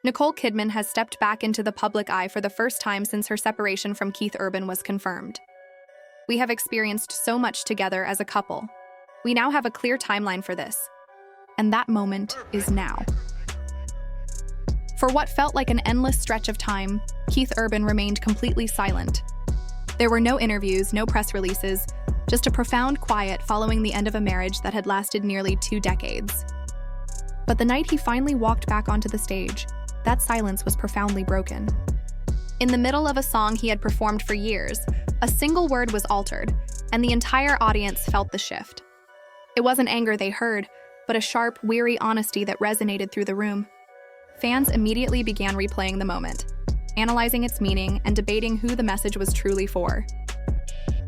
Nicole Kidman has stepped back into the public eye for the first time since her separation from Keith Urban was confirmed. We have experienced so much together as a couple. We now have a clear timeline for this, and that moment is now. For what felt like an endless stretch of time, Keith Urban remained completely silent. There were no interviews, no press releases, just a profound quiet following the end of a marriage that had lasted nearly 2 decades. But the night he finally walked back onto the stage, that silence was profoundly broken. In the middle of a song he had performed for years, a single word was altered, and the entire audience felt the shift. It wasn't anger they heard, but a sharp, weary honesty that resonated through the room. Fans immediately began replaying the moment, analyzing its meaning and debating who the message was truly for.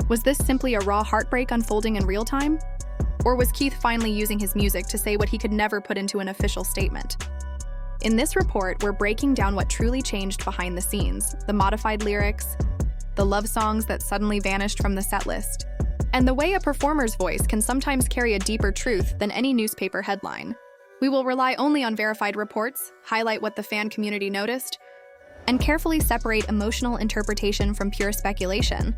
Was this simply a raw heartbreak unfolding in real time? Or was Keith finally using his music to say what he could never put into an official statement? In this report, we're breaking down what truly changed behind the scenes, the modified lyrics, the love songs that suddenly vanished from the setlist, and the way a performer's voice can sometimes carry a deeper truth than any newspaper headline. We will rely only on verified reports, highlight what the fan community noticed, and carefully separate emotional interpretation from pure speculation,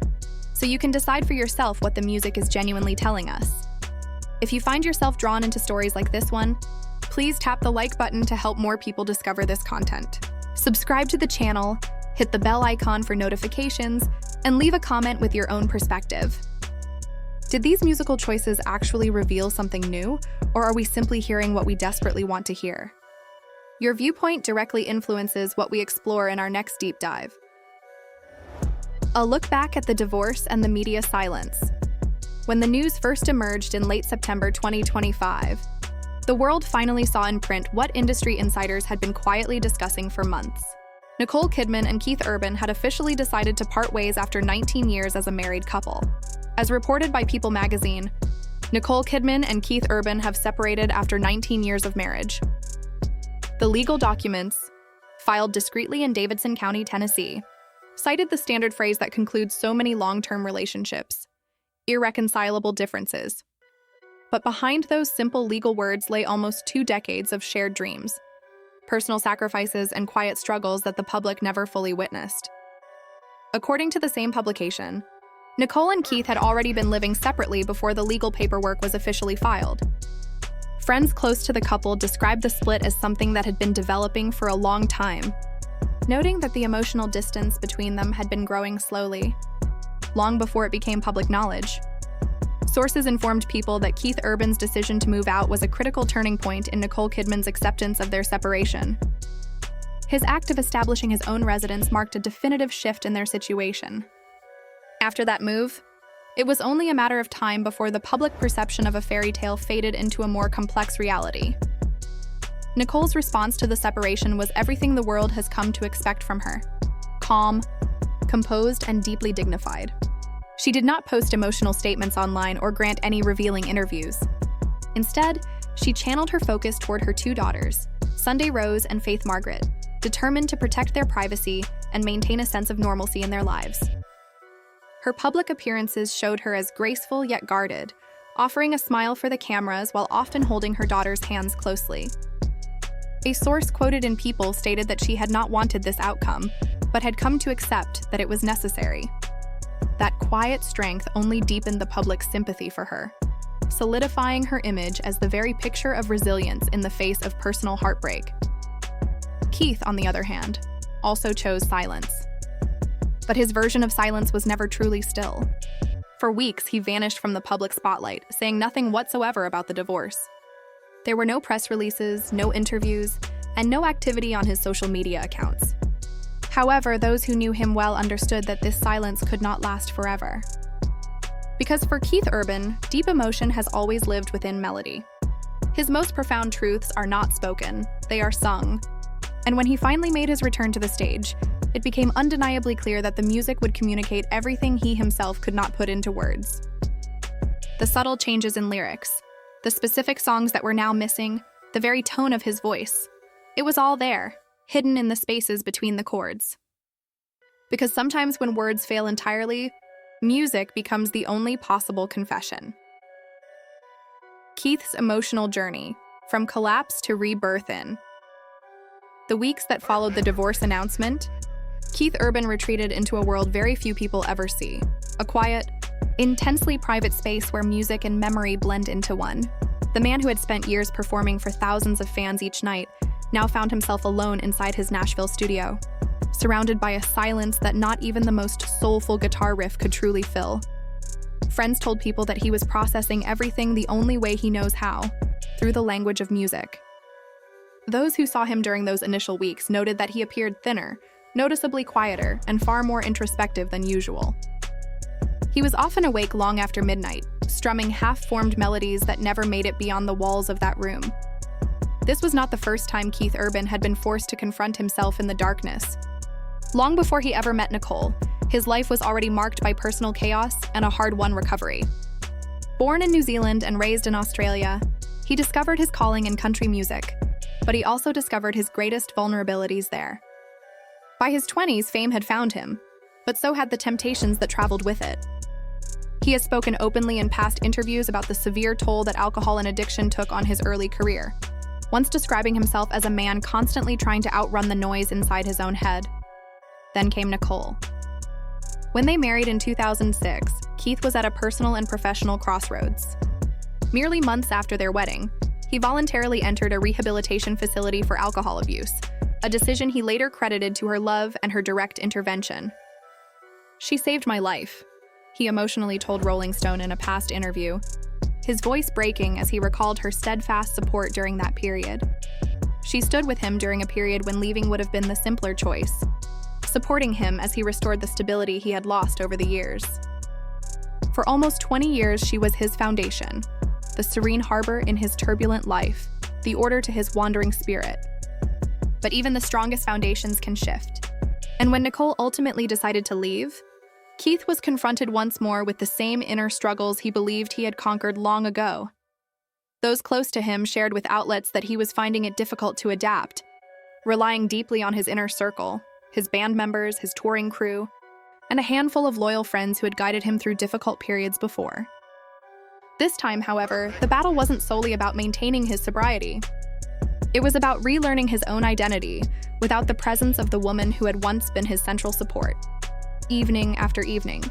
so you can decide for yourself what the music is genuinely telling us. If you find yourself drawn into stories like this one, please tap the like button to help more people discover this content. Subscribe to the channel, hit the bell icon for notifications, and leave a comment with your own perspective. Did these musical choices actually reveal something new, or are we simply hearing what we desperately want to hear? Your viewpoint directly influences what we explore in our next deep dive. A look back at the divorce and the media silence. When the news first emerged in late September 2025, the world finally saw in print what industry insiders had been quietly discussing for months. Nicole Kidman and Keith Urban had officially decided to part ways after 19 years as a married couple. As reported by People magazine, Nicole Kidman and Keith Urban have separated after 19 years of marriage. The legal documents, filed discreetly in Davidson County, Tennessee, cited the standard phrase that concludes so many long-term relationships: irreconcilable differences. But behind those simple legal words lay almost 2 decades of shared dreams, personal sacrifices, and quiet struggles that the public never fully witnessed. According to the same publication, Nicole and Keith had already been living separately before the legal paperwork was officially filed. Friends close to the couple described the split as something that had been developing for a long time, noting that the emotional distance between them had been growing slowly, long before it became public knowledge. Sources informed People that Keith Urban's decision to move out was a critical turning point in Nicole Kidman's acceptance of their separation. His act of establishing his own residence marked a definitive shift in their situation. After that move, it was only a matter of time before the public perception of a fairy tale faded into a more complex reality. Nicole's response to the separation was everything the world has come to expect from her: calm, composed, and deeply dignified. She did not post emotional statements online or grant any revealing interviews. Instead, she channeled her focus toward her 2 daughters, Sunday Rose and Faith Margaret, determined to protect their privacy and maintain a sense of normalcy in their lives. Her public appearances showed her as graceful yet guarded, offering a smile for the cameras while often holding her daughter's hands closely. A source quoted in People stated that she had not wanted this outcome, but had come to accept that it was necessary. That quiet strength only deepened the public's sympathy for her, solidifying her image as the very picture of resilience in the face of personal heartbreak. Keith, on the other hand, also chose silence. But his version of silence was never truly still. For weeks, he vanished from the public spotlight, saying nothing whatsoever about the divorce. There were no press releases, no interviews, and no activity on his social media accounts. However, those who knew him well understood that this silence could not last forever. Because for Keith Urban, deep emotion has always lived within melody. His most profound truths are not spoken, they are sung. And when he finally made his return to the stage, it became undeniably clear that the music would communicate everything he himself could not put into words. The subtle changes in lyrics, the specific songs that were now missing, the very tone of his voice. It was all there, hidden in the spaces between the chords. Because sometimes when words fail entirely, music becomes the only possible confession. Keith's emotional journey, from collapse to rebirth in. The weeks that followed the divorce announcement, Keith Urban retreated into a world very few people ever see. A quiet, intensely private space where music and memory blend into one. The man who had spent years performing for thousands of fans each night now found himself alone inside his Nashville studio, surrounded by a silence that not even the most soulful guitar riff could truly fill. Friends told people that he was processing everything the only way he knows how, through the language of music. Those who saw him during those initial weeks noted that he appeared thinner, noticeably quieter, and far more introspective than usual. He was often awake long after midnight, strumming half-formed melodies that never made it beyond the walls of that room. This was not the first time Keith Urban had been forced to confront himself in the darkness. Long before he ever met Nicole, his life was already marked by personal chaos and a hard-won recovery. Born in New Zealand and raised in Australia, he discovered his calling in country music, but he also discovered his greatest vulnerabilities there. By his 20s, fame had found him, but so had the temptations that traveled with it. He has spoken openly in past interviews about the severe toll that alcohol and addiction took on his early career, once describing himself as a man constantly trying to outrun the noise inside his own head. Then came Nicole. When they married in 2006, Keith was at a personal and professional crossroads. Merely months after their wedding, he voluntarily entered a rehabilitation facility for alcohol abuse, a decision he later credited to her love and her direct intervention. "She saved my life," he emotionally told Rolling Stone in a past interview, his voice breaking as he recalled her steadfast support during that period. She stood with him during a period when leaving would have been the simpler choice, supporting him as he restored the stability he had lost over the years. For almost 20 years, she was his foundation, the serene harbor in his turbulent life, the order to his wandering spirit. But even the strongest foundations can shift. And when Nicole ultimately decided to leave, Keith was confronted once more with the same inner struggles he believed he had conquered long ago. Those close to him shared with outlets that he was finding it difficult to adapt, relying deeply on his inner circle, his band members, his touring crew, and a handful of loyal friends who had guided him through difficult periods before. This time, however, the battle wasn't solely about maintaining his sobriety. It was about relearning his own identity without the presence of the woman who had once been his central support. Evening after evening,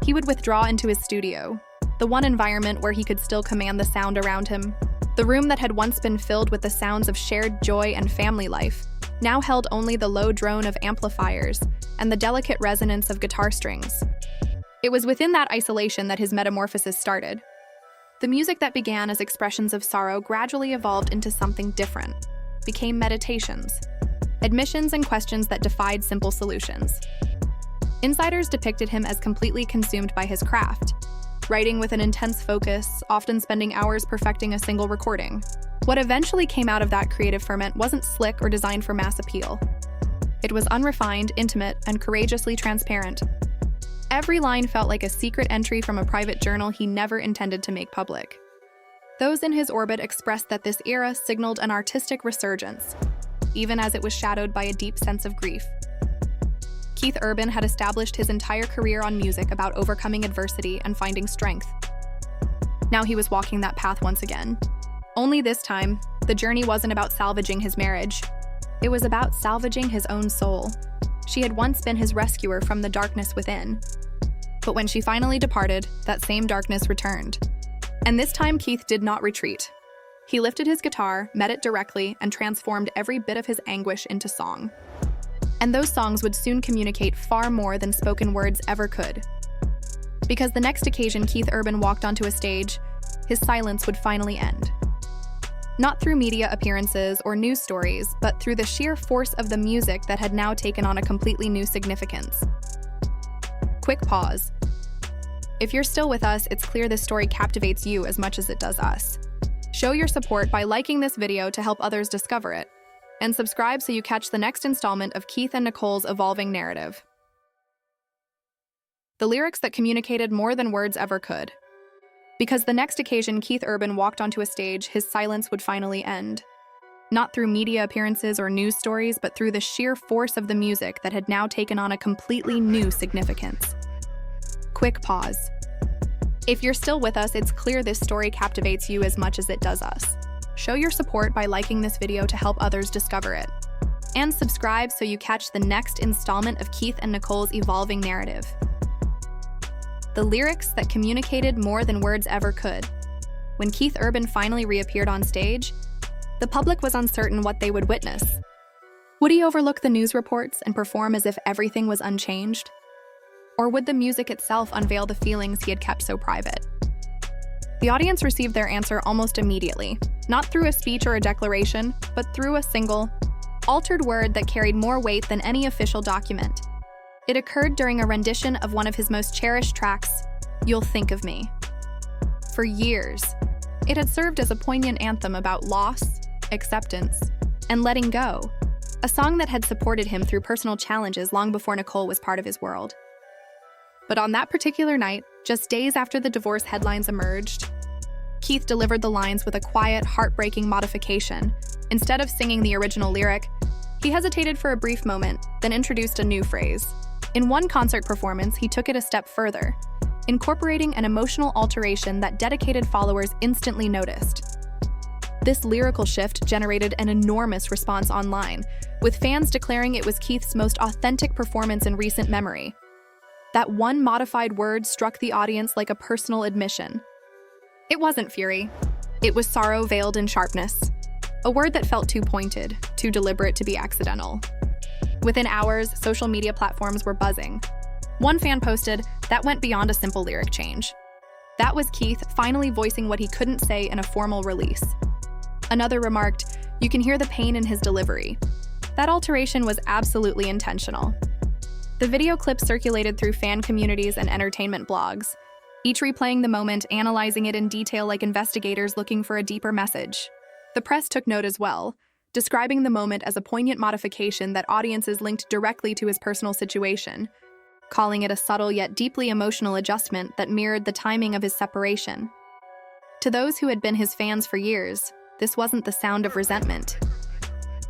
he would withdraw into his studio, the one environment where he could still command the sound around him. The room that had once been filled with the sounds of shared joy and family life now held only the low drone of amplifiers and the delicate resonance of guitar strings. It was within that isolation that his metamorphosis started. The music that began as expressions of sorrow gradually evolved into something different, became meditations, admissions and questions that defied simple solutions. Insiders depicted him as completely consumed by his craft, writing with an intense focus, often spending hours perfecting a single recording. What eventually came out of that creative ferment wasn't slick or designed for mass appeal. It was unrefined, intimate, and courageously transparent. Every line felt like a secret entry from a private journal he never intended to make public. Those in his orbit expressed that this era signaled an artistic resurgence, even as it was shadowed by a deep sense of grief. Keith Urban had established his entire career on music about overcoming adversity and finding strength. Now he was walking that path once again. Only this time, the journey wasn't about salvaging his marriage. It was about salvaging his own soul. She had once been his rescuer from the darkness within. But when she finally departed, that same darkness returned. And this time, Keith did not retreat. He lifted his guitar, met it directly, and transformed every bit of his anguish into song. And those songs would soon communicate far more than spoken words ever could. Because the next occasion Keith Urban walked onto a stage, his silence would finally end. Not through media appearances or news stories, but through the sheer force of the music that had now taken on a completely new significance. Quick pause. If you're still with us, it's clear this story captivates you as much as it does us. Show your support by liking this video to help others discover it, and subscribe so you catch the next installment of Keith and Nicole's evolving narrative. The lyrics that communicated more than words ever could. Because the next occasion Keith Urban walked onto a stage, his silence would finally end. Not through media appearances or news stories, but through the sheer force of the music that had now taken on a completely new significance. Quick pause. If you're still with us, it's clear this story captivates you as much as it does us. Show your support by liking this video to help others discover it, And subscribe so you catch the next installment of Keith and Nicole's evolving narrative. The lyrics that communicated more than words ever could. When Keith Urban finally reappeared on stage, the public was uncertain what they would witness. Would he overlook the news reports and perform as if everything was unchanged? Or would the music itself unveil the feelings he had kept so private? The audience received their answer almost immediately, not through a speech or a declaration, but through a single, altered word that carried more weight than any official document. It occurred during a rendition of one of his most cherished tracks, "You'll Think of Me." For years, it had served as a poignant anthem about loss, acceptance, and letting go, a song that had supported him through personal challenges long before Nicole was part of his world. But on that particular night, just days after the divorce headlines emerged, Keith delivered the lines with a quiet, heartbreaking modification. Instead of singing the original lyric, he hesitated for a brief moment, then introduced a new phrase. In one concert performance, he took it a step further, incorporating an emotional alteration that dedicated followers instantly noticed. This lyrical shift generated an enormous response online, with fans declaring it was Keith's most authentic performance in recent memory. That one modified word struck the audience like a personal admission. It wasn't fury. It was sorrow veiled in sharpness. A word that felt too pointed, too deliberate to be accidental. Within hours, social media platforms were buzzing. One fan posted, "That went beyond a simple lyric change." That was Keith finally voicing what he couldn't say in a formal release. Another remarked, "You can hear the pain in his delivery." That alteration was absolutely intentional. The video clip circulated through fan communities and entertainment blogs, each replaying the moment, analyzing it in detail like investigators looking for a deeper message. The press took note as well, describing the moment as a poignant modification that audiences linked directly to his personal situation, calling it a subtle yet deeply emotional adjustment that mirrored the timing of his separation. To those who had been his fans for years, this wasn't the sound of resentment.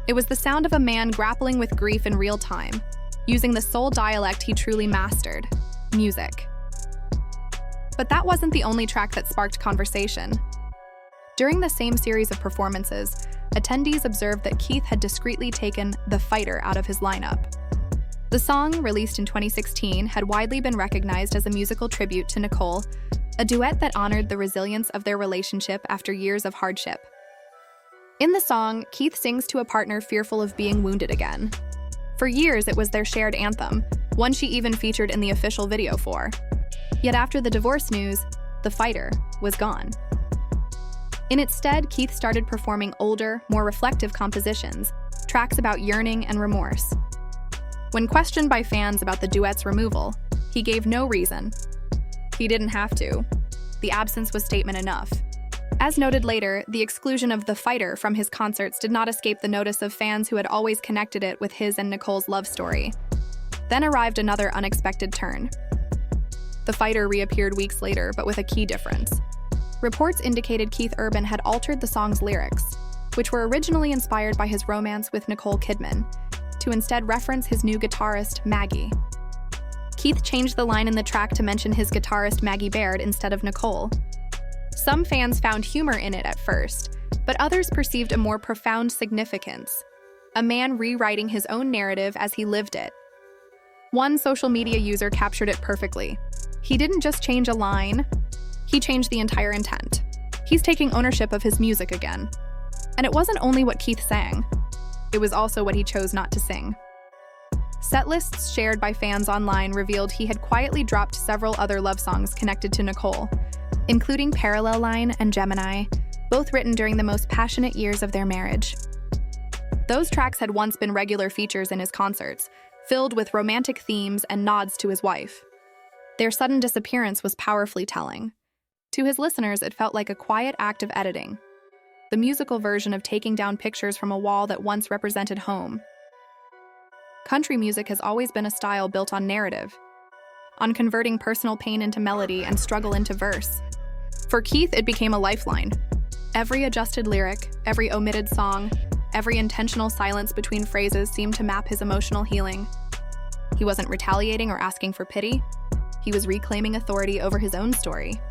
It was the sound of a man grappling with grief in real time, using the sole dialect he truly mastered, music. But that wasn't the only track that sparked conversation. During the same series of performances, attendees observed that Keith had discreetly taken "The Fighter" out of his lineup. The song, released in 2016, had widely been recognized as a musical tribute to Nicole, a duet that honored the resilience of their relationship after years of hardship. In the song, Keith sings to a partner fearful of being wounded again. For years, it was their shared anthem, one she even featured in the official video for. Yet after the divorce news, "The Fighter" was gone. In its stead, Keith started performing older, more reflective compositions, tracks about yearning and remorse. When questioned by fans about the duet's removal, he gave no reason. He didn't have to. The absence was statement enough. As noted later, the exclusion of "The Fighter" from his concerts did not escape the notice of fans who had always connected it with his and Nicole's love story. Then arrived another unexpected turn. "The Fighter" reappeared weeks later, but with a key difference. Reports indicated Keith Urban had altered the song's lyrics, which were originally inspired by his romance with Nicole Kidman, to instead reference his new guitarist, Maggie. Keith changed the line in the track to mention his guitarist Maggie Baird instead of Nicole. Some fans found humor in it at first, but others perceived a more profound significance, a man rewriting his own narrative as he lived it. One social media user captured it perfectly. "He didn't just change a line, he changed the entire intent. He's taking ownership of his music again." And it wasn't only what Keith sang, it was also what he chose not to sing. Setlists shared by fans online revealed he had quietly dropped several other love songs connected to Nicole, including Parallel Line and Gemini, both written during the most passionate years of their marriage. Those tracks had once been regular features in his concerts, filled with romantic themes and nods to his wife. Their sudden disappearance was powerfully telling. To his listeners, it felt like a quiet act of editing, the musical version of taking down pictures from a wall that once represented home. Country music has always been a style built on narrative, on converting personal pain into melody and struggle into verse. For Keith, it became a lifeline. Every adjusted lyric, every omitted song, every intentional silence between phrases seemed to map his emotional healing. He wasn't retaliating or asking for pity. He was reclaiming authority over his own story,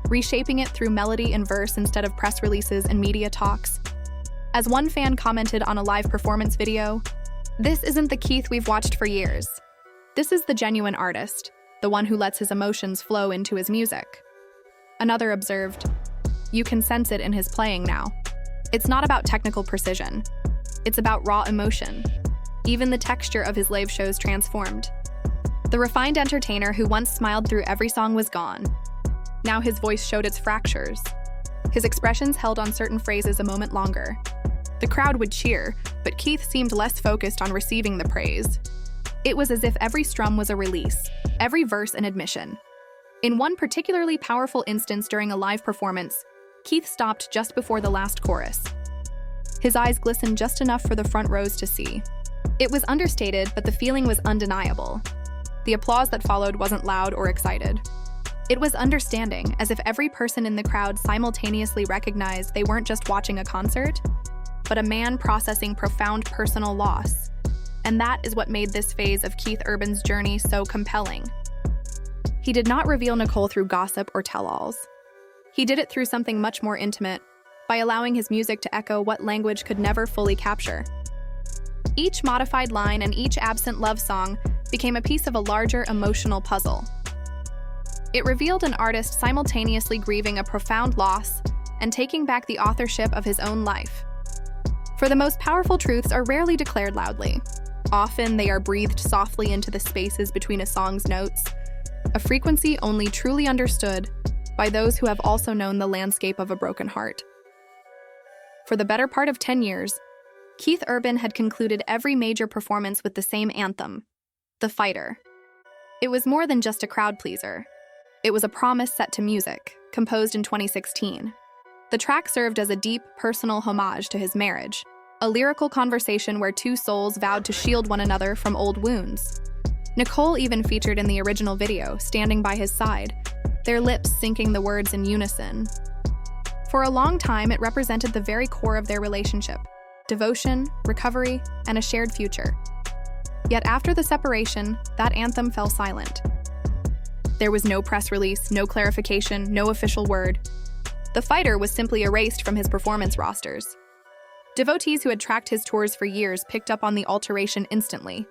reshaping it through melody and verse instead of press releases and media talks. As one fan commented on a live performance video, This isn't the Keith we've watched for years. This is the genuine artist, the one who lets his emotions flow into his music. Another observed, "You can sense it in his playing now. It's not about technical precision. It's about raw emotion. Even the texture of his live shows transformed. The refined entertainer who once smiled through every song was gone. Now his voice showed its fractures. His expressions held on certain phrases a moment longer. The crowd would cheer, but Keith seemed less focused on receiving the praise. It was as if every strum was a release, every verse an admission. In one particularly powerful instance during a live performance, Keith stopped just before the last chorus. His eyes glistened just enough for the front rows to see. It was understated, but the feeling was undeniable. The applause that followed wasn't loud or excited. It was understanding, as if every person in the crowd simultaneously recognized they weren't just watching a concert, but a man processing profound personal loss. And that is what made this phase of Keith Urban's journey so compelling. He did not reveal Nicole through gossip or tell-alls. He did it through something much more intimate, by allowing his music to echo what language could never fully capture. Each modified line and each absent love song became a piece of a larger emotional puzzle. It revealed an artist simultaneously grieving a profound loss and taking back the authorship of his own life. For the most powerful truths are rarely declared loudly. Often they are breathed softly into the spaces between a song's notes, a frequency only truly understood by those who have also known the landscape of a broken heart. For the better part of 10 years, Keith Urban had concluded every major performance with the same anthem, The Fighter. It was more than just a crowd pleaser. It was a promise set to music, composed in 2016. The track served as a deep, personal homage to his marriage, a lyrical conversation where two souls vowed to shield one another from old wounds. Nicole even featured in the original video, standing by his side, their lips syncing the words in unison. For a long time, it represented the very core of their relationship: devotion, recovery, and a shared future. Yet after the separation, that anthem fell silent. There was no press release, no clarification, no official word. The Fighter was simply erased from his performance rosters. Devotees who had tracked his tours for years picked up on the alteration instantly.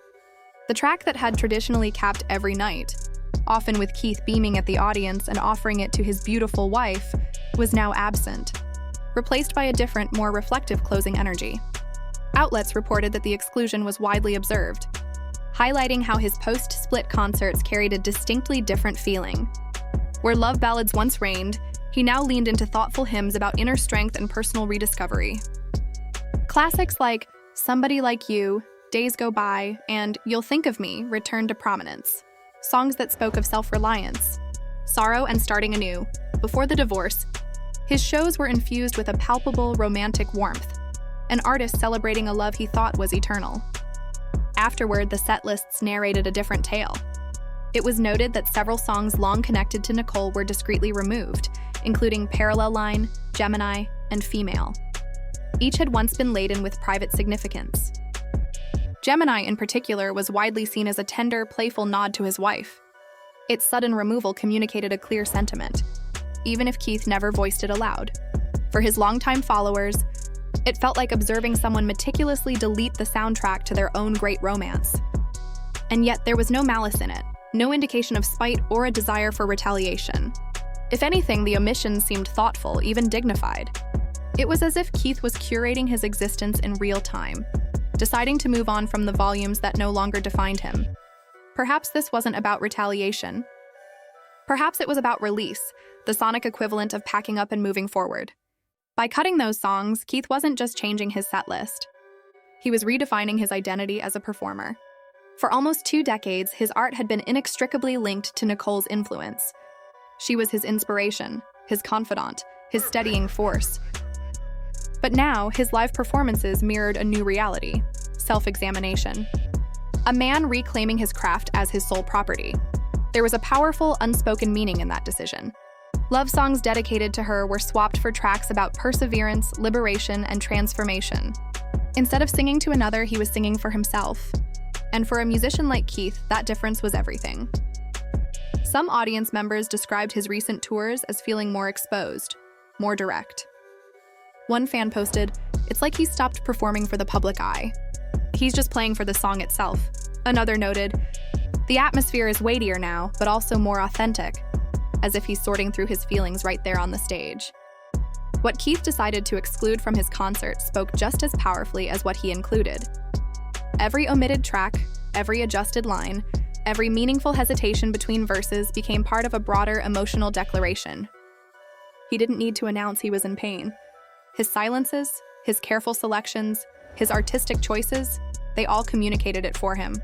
The track that had traditionally capped every night, often with Keith beaming at the audience and offering it to his beautiful wife, was now absent, replaced by a different, more reflective closing energy. Outlets reported that the exclusion was widely observed, highlighting how his post-split concerts carried a distinctly different feeling. Where love ballads once reigned, he now leaned into thoughtful hymns about inner strength and personal rediscovery. Classics like Somebody Like You, Days Go By, and You'll Think of Me returned to prominence. Songs that spoke of self-reliance, sorrow, and starting anew. Before the divorce, his shows were infused with a palpable romantic warmth, an artist celebrating a love he thought was eternal. Afterward, the setlists narrated a different tale. It was noted that several songs long connected to Nicole were discreetly removed, including Parallel Line, Gemini, and Female. Each had once been laden with private significance. Gemini, in particular, was widely seen as a tender, playful nod to his wife. Its sudden removal communicated a clear sentiment, even if Keith never voiced it aloud. For his longtime followers, it felt like observing someone meticulously delete the soundtrack to their own great romance. And yet there was no malice in it, no indication of spite or a desire for retaliation. If anything, the omission seemed thoughtful, even dignified. It was as if Keith was curating his existence in real time, deciding to move on from the volumes that no longer defined him. Perhaps this wasn't about retaliation. Perhaps it was about release, the sonic equivalent of packing up and moving forward. By cutting those songs, Keith wasn't just changing his set list. He was redefining his identity as a performer. For almost 2 decades, his art had been inextricably linked to Nicole's influence. She was his inspiration, his confidant, his steadying force. But now, his live performances mirrored a new reality: self-examination. A man reclaiming his craft as his sole property. There was a powerful, unspoken meaning in that decision. Love songs dedicated to her were swapped for tracks about perseverance, liberation, and transformation. Instead of singing to another, he was singing for himself. And for a musician like Keith, that difference was everything. Some audience members described his recent tours as feeling more exposed, more direct. One fan posted, "It's like he stopped performing for the public eye. he's just playing for the song itself. Another noted, "The atmosphere is weightier now, but also more authentic," as if he's sorting through his feelings right there on the stage. What Keith decided to exclude from his concert spoke just as powerfully as what he included. Every omitted track, every adjusted line, every meaningful hesitation between verses became part of a broader emotional declaration. He didn't need to announce he was in pain. His silences, his careful selections, his artistic choices, they all communicated it for him.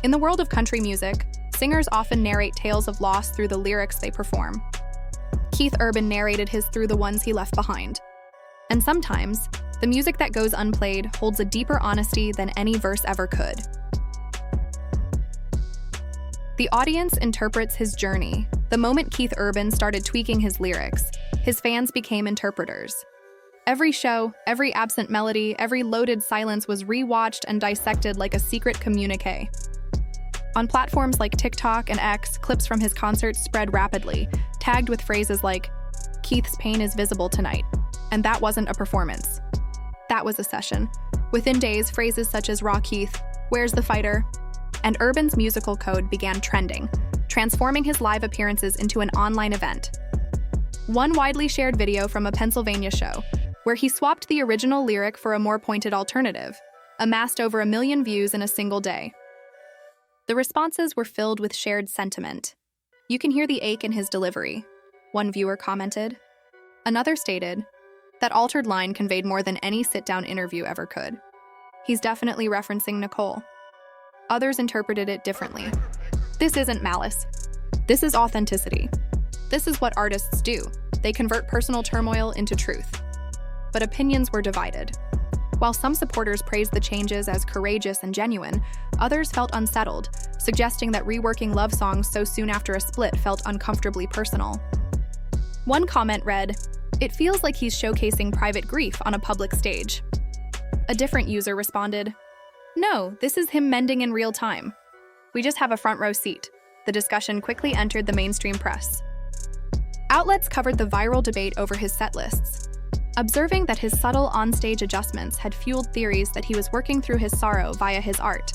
In the world of country music, singers often narrate tales of loss through the lyrics they perform. Keith Urban narrated his through the ones he left behind. And sometimes, the music that goes unplayed holds a deeper honesty than any verse ever could. The audience interprets his journey. The moment Keith Urban started tweaking his lyrics, his fans became interpreters. Every show, every absent melody, every loaded silence was rewatched and dissected like a secret communique. On platforms like TikTok and X, clips from his concerts spread rapidly, tagged with phrases like, "Keith's pain is visible tonight," and "that wasn't a performance. That was a session." Within days, phrases such as "Raw Keith," "Where's the fighter?" and Urban's musical code began trending, transforming his live appearances into an online event. One widely shared video from a Pennsylvania show, where he swapped the original lyric for a more pointed alternative, amassed over 1 million views in a single day. The responses were filled with shared sentiment. "You can hear the ache in his delivery," one viewer commented. Another stated, "That altered line conveyed more than any sit-down interview ever could. He's definitely referencing Nicole." Others interpreted it differently. "This isn't malice. This is authenticity. This is what artists do. They convert personal turmoil into truth." But opinions were divided. While some supporters praised the changes as courageous and genuine, others felt unsettled, suggesting that reworking love songs so soon after a split felt uncomfortably personal. One comment read, "It feels like he's showcasing private grief on a public stage." A different user responded, "No, this is him mending in real time. We just have a front row seat." The discussion quickly entered the mainstream press. Outlets covered the viral debate over his set lists, observing that his subtle onstage adjustments had fueled theories that he was working through his sorrow via his art.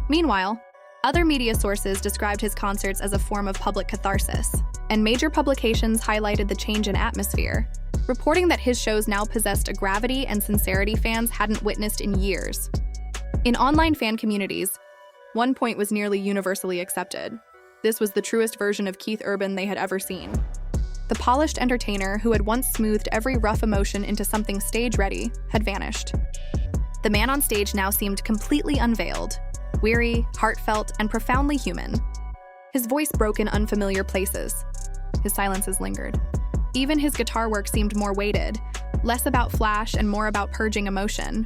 Meanwhile, other media sources described his concerts as a form of public catharsis, and major publications highlighted the change in atmosphere, reporting that his shows now possessed a gravity and sincerity fans hadn't witnessed in years. In online fan communities, one point was nearly universally accepted. This was the truest version of Keith Urban they had ever seen. The polished entertainer who had once smoothed every rough emotion into something stage-ready had vanished. The man on stage now seemed completely unveiled, weary, heartfelt, and profoundly human. His voice broke in unfamiliar places. His silences lingered. Even his guitar work seemed more weighted, less about flash and more about purging emotion.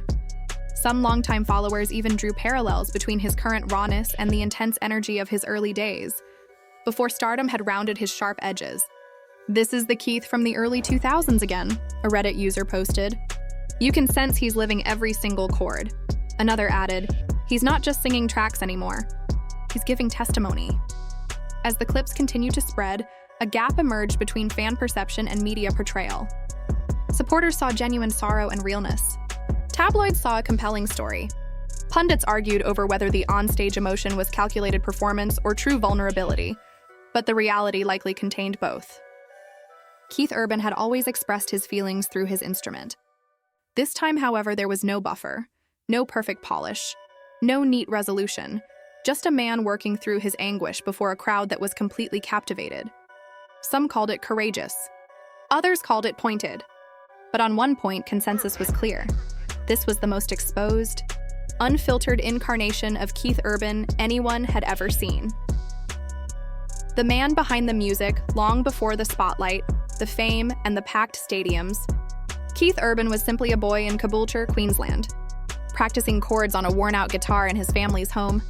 Some longtime followers even drew parallels between his current rawness and the intense energy of his early days, before stardom had rounded his sharp edges. "This is the Keith from the early 2000s again," a Reddit user posted. "You can sense he's living every single chord." Another added, "He's not just singing tracks anymore. He's giving testimony." As the clips continued to spread, a gap emerged between fan perception and media portrayal. Supporters saw genuine sorrow and realness. Tabloids saw a compelling story. Pundits argued over whether the onstage emotion was calculated performance or true vulnerability, but the reality likely contained both. Keith Urban had always expressed his feelings through his instrument. This time, however, there was no buffer, no perfect polish, no neat resolution, just a man working through his anguish before a crowd that was completely captivated. Some called it courageous. Others called it pointed. But on one point, consensus was clear. This was the most exposed, unfiltered incarnation of Keith Urban anyone had ever seen. The man behind the music, long before the spotlight, the fame, and the packed stadiums, Keith Urban was simply a boy in Caboolture, Queensland, practicing chords on a worn-out guitar in his family's home.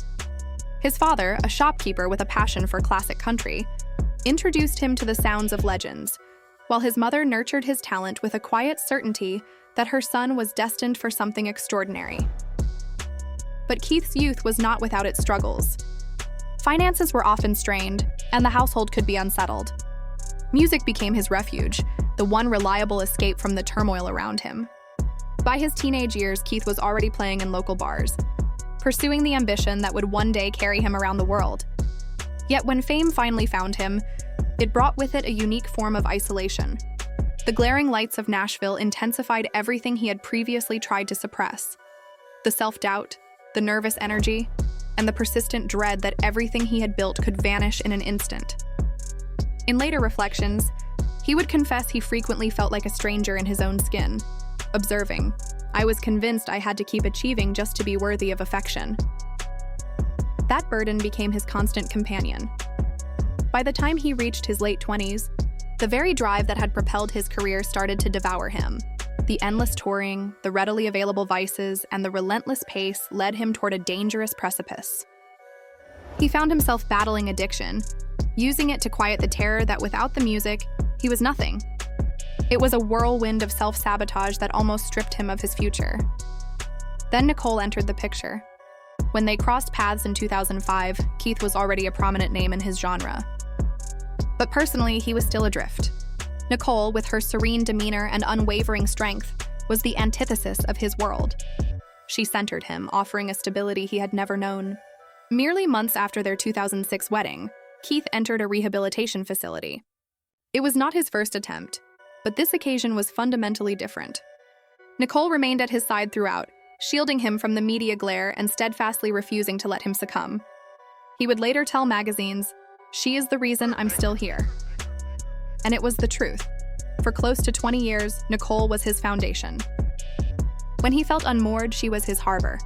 His father, a shopkeeper with a passion for classic country, introduced him to the sounds of legends, while his mother nurtured his talent with a quiet certainty that her son was destined for something extraordinary. But Keith's youth was not without its struggles. Finances were often strained, and the household could be unsettled. Music became his refuge, the one reliable escape from the turmoil around him. By his teenage years, Keith was already playing in local bars, pursuing the ambition that would one day carry him around the world. Yet when fame finally found him, it brought with it a unique form of isolation. The glaring lights of Nashville intensified everything he had previously tried to suppress. The self-doubt, the nervous energy, and the persistent dread that everything he had built could vanish in an instant. In later reflections, he would confess he frequently felt like a stranger in his own skin, observing, "I was convinced I had to keep achieving just to be worthy of affection." That burden became his constant companion. By the time he reached his late 20s, the very drive that had propelled his career started to devour him. The endless touring, the readily available vices, and the relentless pace led him toward a dangerous precipice. He found himself battling addiction, using it to quiet the terror that without the music, he was nothing. It was a whirlwind of self-sabotage that almost stripped him of his future. Then Nicole entered the picture. When they crossed paths in 2005, Keith was already a prominent name in his genre. But personally, he was still adrift. Nicole, with her serene demeanor and unwavering strength, was the antithesis of his world. She centered him, offering a stability he had never known. Merely months after their 2006 wedding, Keith entered a rehabilitation facility. It was not his first attempt, but this occasion was fundamentally different. Nicole remained at his side throughout, shielding him from the media glare and steadfastly refusing to let him succumb. He would later tell magazines, "She is the reason I'm still here." And it was the truth. For close to 20 years, Nicole was his foundation. When he felt unmoored, she was his harbor.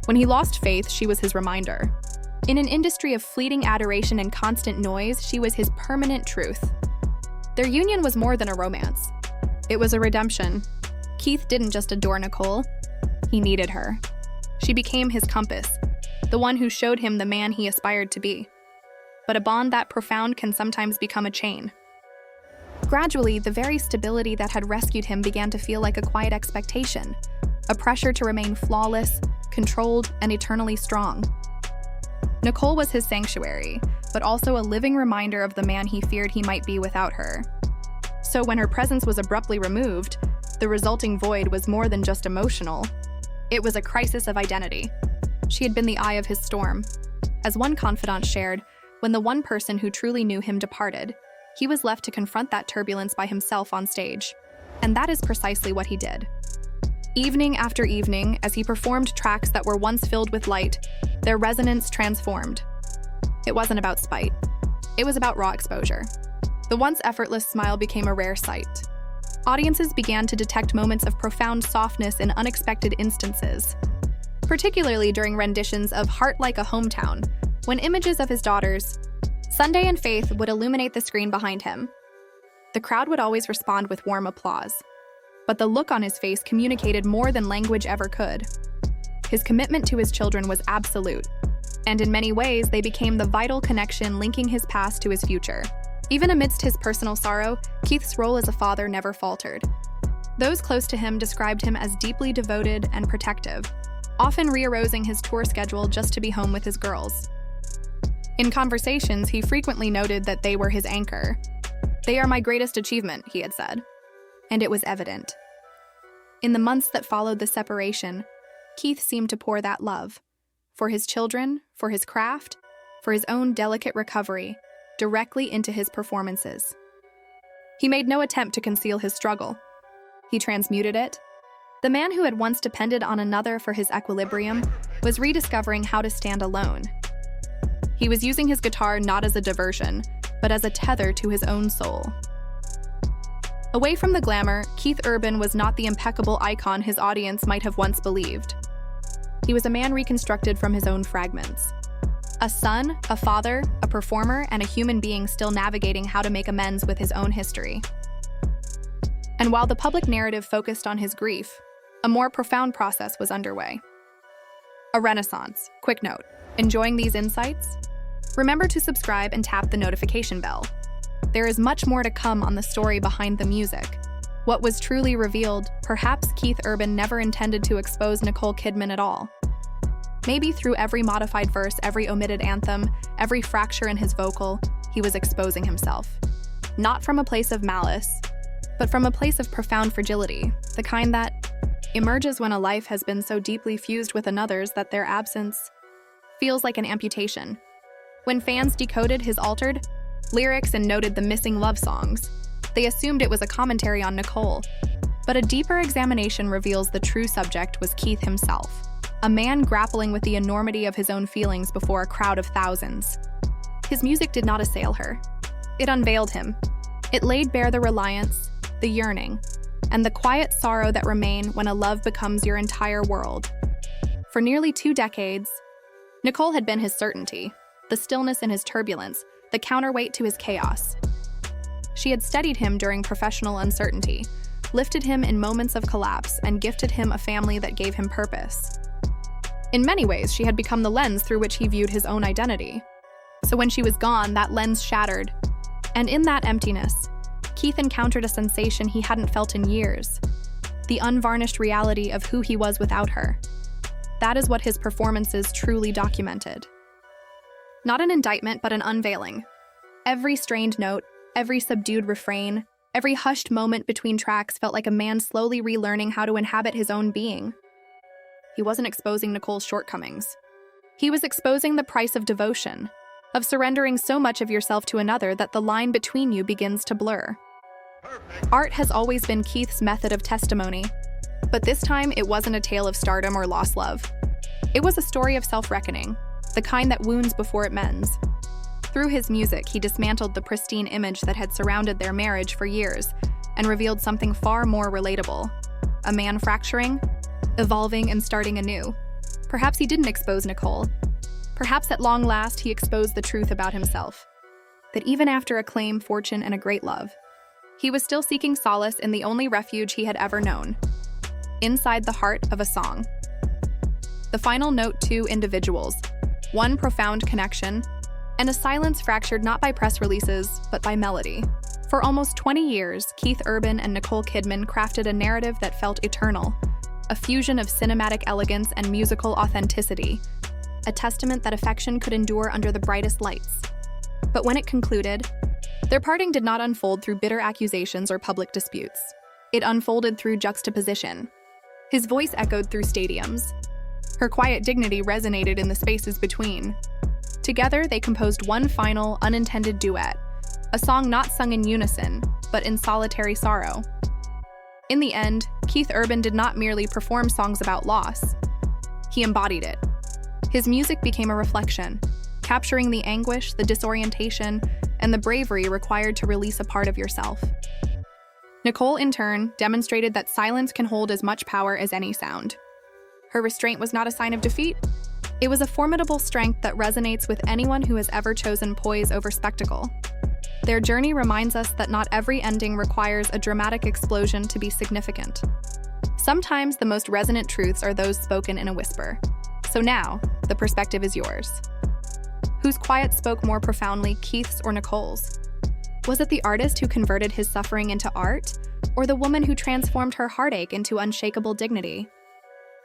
When he lost faith, she was his reminder. In an industry of fleeting adoration and constant noise, she was his permanent truth. Their union was more than a romance. It was a redemption. Keith didn't just adore Nicole, he needed her. She became his compass, the one who showed him the man he aspired to be. But a bond that profound can sometimes become a chain. Gradually, the very stability that had rescued him began to feel like a quiet expectation, a pressure to remain flawless, controlled, and eternally strong. Nicole was his sanctuary, but also a living reminder of the man he feared he might be without her. So when her presence was abruptly removed, the resulting void was more than just emotional. It was a crisis of identity. She had been the eye of his storm. As one confidant shared, when the one person who truly knew him departed, he was left to confront that turbulence by himself on stage. And that is precisely what he did. Evening after evening, as he performed tracks that were once filled with light, their resonance transformed. It wasn't about spite. It was about raw exposure. The once effortless smile became a rare sight. Audiences began to detect moments of profound softness in unexpected instances, particularly during renditions of "Heart Like a Hometown," when images of his daughters, Sunday and Faith, would illuminate the screen behind him. The crowd would always respond with warm applause, but the look on his face communicated more than language ever could. His commitment to his children was absolute, and in many ways they became the vital connection linking his past to his future. Even amidst his personal sorrow, Keith's role as a father never faltered. Those close to him described him as deeply devoted and protective, often rearranging his tour schedule just to be home with his girls. In conversations, he frequently noted that they were his anchor. "They are my greatest achievement," he had said. And it was evident. In the months that followed the separation, Keith seemed to pour that love, for his children, for his craft, for his own delicate recovery, directly into his performances. He made no attempt to conceal his struggle. He transmuted it. The man who had once depended on another for his equilibrium was rediscovering how to stand alone. He was using his guitar not as a diversion, but as a tether to his own soul. Away from the glamour, Keith Urban was not the impeccable icon his audience might have once believed. He was a man reconstructed from his own fragments. A son, a father, a performer, and a human being still navigating how to make amends with his own history. And while the public narrative focused on his grief, a more profound process was underway. A renaissance. Quick note: enjoying these insights? Remember to subscribe and tap the notification bell. There is much more to come on the story behind the music. What was truly revealed, perhaps Keith Urban never intended to expose Nicole Kidman at all. Maybe through every modified verse, every omitted anthem, every fracture in his vocal, he was exposing himself. Not from a place of malice, but from a place of profound fragility, the kind that, emerges when a life has been so deeply fused with another's that their absence feels like an amputation. When fans decoded his altered lyrics and noted the missing love songs, they assumed it was a commentary on Nicole. But a deeper examination reveals the true subject was Keith himself, a man grappling with the enormity of his own feelings before a crowd of thousands. His music did not assail her. It unveiled him. It laid bare the reliance, the yearning, and the quiet sorrow that remain when a love becomes your entire world. For nearly 2 decades, Nicole had been his certainty, the stillness in his turbulence, the counterweight to his chaos. She had steadied him during professional uncertainty, lifted him in moments of collapse, and gifted him a family that gave him purpose. In many ways, she had become the lens through which he viewed his own identity. So when she was gone, that lens shattered. And in that emptiness, Keith encountered a sensation he hadn't felt in years, the unvarnished reality of who he was without her. That is what his performances truly documented. Not an indictment, but an unveiling. Every strained note, every subdued refrain, every hushed moment between tracks felt like a man slowly relearning how to inhabit his own being. He wasn't exposing Nicole's shortcomings. He was exposing the price of devotion, of surrendering so much of yourself to another that the line between you begins to blur. Art has always been Keith's method of testimony, but this time it wasn't a tale of stardom or lost love. It was a story of self-reckoning, the kind that wounds before it mends. Through his music, he dismantled the pristine image that had surrounded their marriage for years and revealed something far more relatable: a man fracturing, evolving, and starting anew. Perhaps he didn't expose Nicole. Perhaps at long last he exposed the truth about himself, that even after acclaim, fortune, and a great love, he was still seeking solace in the only refuge he had ever known: inside the heart of a song. The final note: 2 individuals, one profound connection, and a silence fractured not by press releases, but by melody. For almost 20 years, Keith Urban and Nicole Kidman crafted a narrative that felt eternal, a fusion of cinematic elegance and musical authenticity, a testament that affection could endure under the brightest lights. But when it concluded, their parting did not unfold through bitter accusations or public disputes. It unfolded through juxtaposition. His voice echoed through stadiums. Her quiet dignity resonated in the spaces between. Together, they composed one final, unintended duet, a song not sung in unison, but in solitary sorrow. In the end, Keith Urban did not merely perform songs about loss. He embodied it. His music became a reflection, capturing the anguish, the disorientation, and the bravery required to release a part of yourself. Nicole, in turn, demonstrated that silence can hold as much power as any sound. Her restraint was not a sign of defeat. It was a formidable strength that resonates with anyone who has ever chosen poise over spectacle. Their journey reminds us that not every ending requires a dramatic explosion to be significant. Sometimes the most resonant truths are those spoken in a whisper. So now, the perspective is yours. Whose quiet spoke more profoundly, Keith's or Nicole's? Was it the artist who converted his suffering into art, or the woman who transformed her heartache into unshakable dignity?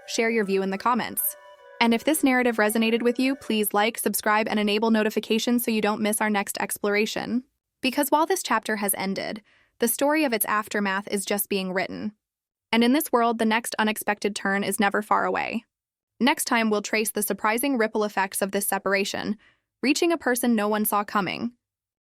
Share your view in the comments. And if this narrative resonated with you, please like, subscribe, and enable notifications so you don't miss our next exploration. Because while this chapter has ended, the story of its aftermath is just being written. And in this world, the next unexpected turn is never far away. Next time, we'll trace the surprising ripple effects of this separation, reaching a person no one saw coming.